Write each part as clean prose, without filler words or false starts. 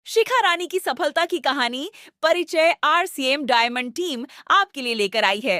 शिखा रानी की सफलता की कहानी परिचय आरसीएम डायमंड टीम आपके लिए लेकर आई है।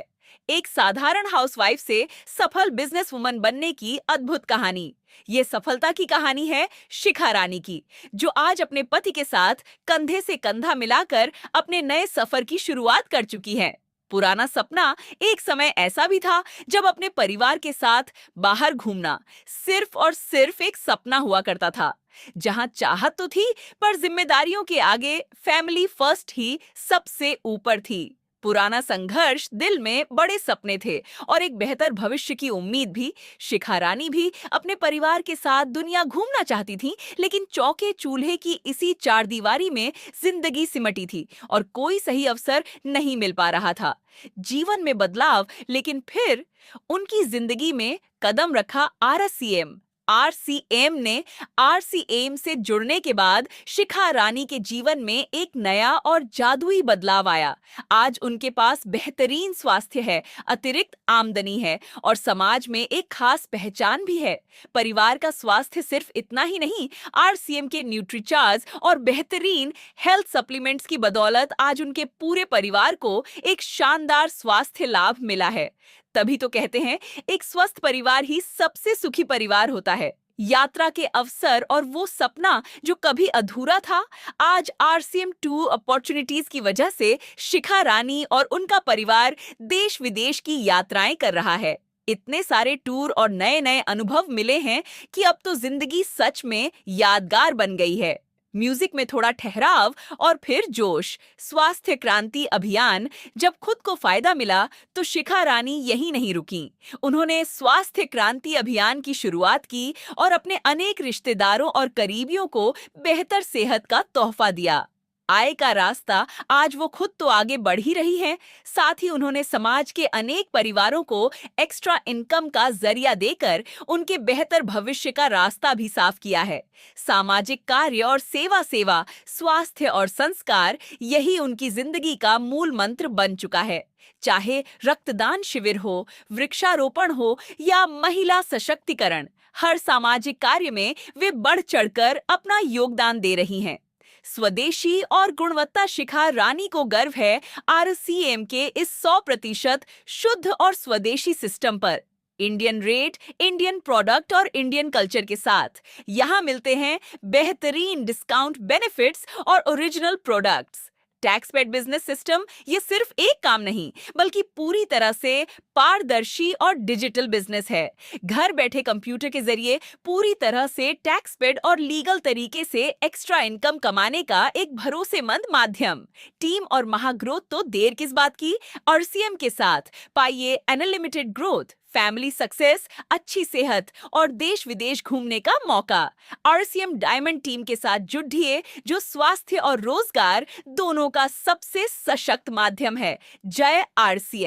एक साधारण हाउसवाइफ से सफल बिजनेस वुमन बनने की अद्भुत कहानी। ये सफलता की कहानी है शिखा रानी की, जो आज अपने पति के साथ कंधे से कंधा मिलाकर अपने नए सफर की शुरुआत कर चुकी है। पुराना सपना एक समय ऐसा भी था जब अपने परिवार के साथ बाहर घूमना सिर्फ और सिर्फ एक सपना हुआ करता था, जहां चाहत तो थी पर जिम्मेदारियों के आगे फैमिली फर्स्ट ही सबसे ऊपर थी। पुराना संघर्ष, दिल में बड़े सपने थे और एक बेहतर भविष्य की उम्मीद भी। शिखा रानी भी अपने परिवार के साथ दुनिया घूमना चाहती थी, लेकिन चौके चूल्हे की इसी चारदीवारी में जिंदगी सिमटी थी और कोई सही अवसर नहीं मिल पा रहा था। जीवन में बदलाव, लेकिन फिर उनकी जिंदगी में कदम रखा आरसीएम। आरसीएम ने आरसीएम से जुड़ने के बाद शिखा रानी के जीवन में एक नया और जादुई बदलाव आया। आज उनके पास बेहतरीन स्वास्थ्य है, अतिरिक्त आमदनी है और समाज में एक खास पहचान भी है। परिवार का स्वास्थ्य सिर्फ इतना ही नहीं, आरसीएम के न्यूट्रीचार्ज और बेहतरीन हेल्थ सप्लीमेंट्स की बदौलत आज उनके पूरे परिवार को एक शानदार स्वास्थ्य लाभ मिला है। तभी तो कहते हैं, एक स्वस्थ परिवार ही सबसे सुखी परिवार होता है। यात्रा के अवसर और वो सपना जो कभी अधूरा था, आज आरसीएम 2 अपॉर्चुनिटीज की वजह से शिखा रानी और उनका परिवार देश विदेश की यात्राएं कर रहा है। इतने सारे टूर और नए नए अनुभव मिले हैं कि अब तो जिंदगी सच में यादगार बन गई है। म्यूजिक में थोड़ा ठहराव और फिर जोश। स्वास्थ्य क्रांति अभियान। जब खुद को फायदा मिला तो शिखा रानी यहीं नहीं रुकी। उन्होंने स्वास्थ्य क्रांति अभियान की शुरुआत की और अपने अनेक रिश्तेदारों और करीबियों को बेहतर सेहत का तोहफा दिया। आय का रास्ता आज वो खुद तो आगे बढ़ ही रही हैं, साथ ही उन्होंने समाज के अनेक परिवारों को एक्स्ट्रा इनकम का जरिया देकर उनके बेहतर भविष्य का रास्ता भी साफ किया है। सामाजिक कार्य और सेवा सेवा, स्वास्थ्य और संस्कार, यही उनकी जिंदगी का मूल मंत्र बन चुका है। चाहे रक्तदान शिविर हो, वृक्षारोपण हो या महिला सशक्तिकरण, हर सामाजिक कार्य में वे बढ़ चढ़कर अपना योगदान दे रही हैं। स्वदेशी और गुणवत्ता शिखा रानी को गर्व है आरसीएम के इस 100% शुद्ध और स्वदेशी सिस्टम पर। इंडियन रेट, इंडियन प्रोडक्ट और इंडियन कल्चर के साथ यहाँ मिलते हैं बेहतरीन डिस्काउंट बेनिफिट्स और ओरिजिनल प्रोडक्ट्स। टैक्सपेड बिजनेस सिस्टम ये सिर्फ एक काम नहीं, बल्कि पूरी तरह से पारदर्शी और डिजिटल बिजनेस है। घर बैठे कंप्यूटर के जरिए पूरी तरह से टैक्सपेड और लीगल तरीके से एक्स्ट्रा इनकम कमाने का एक भरोसेमंद माध्यम। टीम और महाग्रोथ तो देर किस बात की। आरसीएम के साथ पाइए अनलिमिटेड ग्रोथ, फैमिली सक्सेस, अच्छी सेहत और देश विदेश घूमने का मौका। आरसीएम डायमंड टीम के साथ जुड़िए, जो स्वास्थ्य और रोजगार दोनों का सबसे सशक्त माध्यम है। जय आरसीएम।